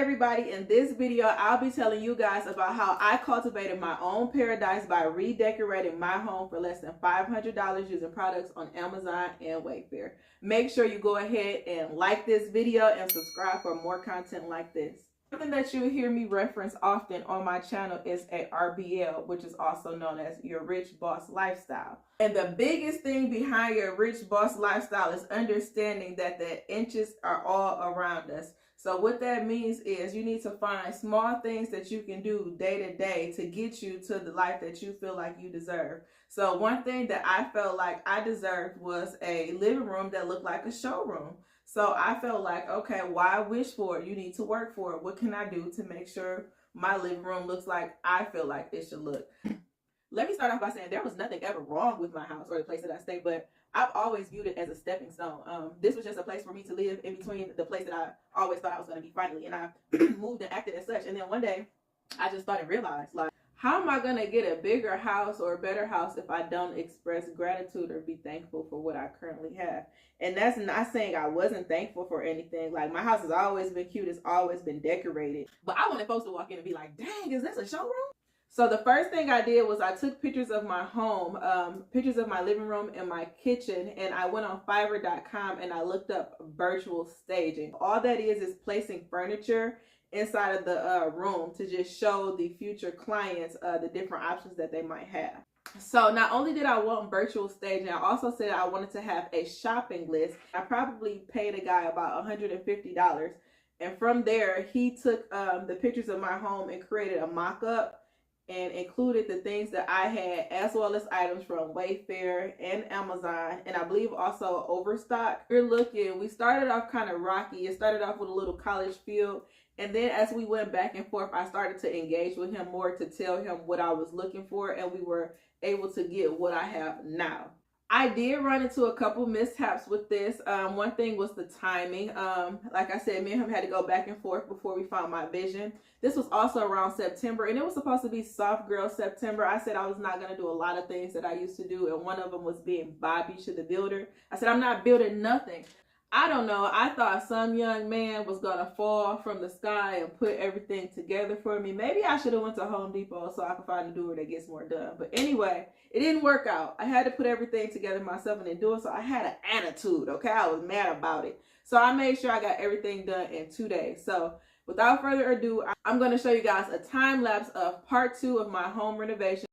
everybody. In this video, I'll be telling you guys about how I cultivated my own paradise by redecorating my home for less than $500 using products on Amazon and Wayfair. Make sure you go ahead and like this video and subscribe for more content like this. Something that you hear me reference often on my channel is a RBL, which is also known as your rich boss lifestyle. And the biggest thing behind your rich boss lifestyle is understanding that the inches are all around us. So what that means is you need to find small things that you can do day to day to get you to the life that you feel like you deserve. So one thing that I felt like I deserved was a living room that looked like a showroom. So I felt like, okay, why wish for it? You need to work for it. What can I do to make sure my living room looks like I feel like it should look? Let me start off by saying there was nothing ever wrong with my house or the place that I stay, but I've always viewed it as a stepping stone. This was just a place for me to live in between the place that I always thought I was going to be finally. And I moved and acted as such. And then one day I just started to realize, like, how am I going to get a bigger house or a better house if I don't express gratitude or be thankful for what I currently have? And that's not saying I wasn't thankful for anything. Like, my house has always been cute. It's always been decorated. But I wanted folks to walk in and be like, dang, is this a showroom? So the first thing I did was I took pictures of my home, pictures of my living room and my kitchen, and I went on Fiverr.com and I looked up virtual staging. All that is placing furniture inside of the room to just show the future clients the different options that they might have. So not only did I want virtual staging, I also said I wanted to have a shopping list. I probably paid a guy about $150, and from there he took the pictures of my home and created a mock-up and included the things that I had, as well as items from Wayfair and Amazon, and I believe also Overstock. We started off kind of rocky. It started off with a little college feel, and then as we went back and forth, I started to engage with him more to tell him what I was looking for, and we were able to get what I have now. I did run into a couple mishaps with this. One thing was the timing. Like I said, me and him had to go back and forth before we found my vision. This was also around September, and it was supposed to be soft girl September. I said I was not going to do a lot of things that I used to do, and one of them was being Bobby to the builder. I said, I'm not building nothing. I don't know. I thought some young man was going to fall from the sky and put everything together for me. Maybe I should have went to Home Depot so I could find a doer that gets more done. But anyway, it didn't work out. I had to put everything together myself and then do it. So I had an attitude, okay? I was mad about it. So I made sure I got everything done in 2 days. So without further ado, I'm going to show you guys a time lapse of part 2 of my home renovation.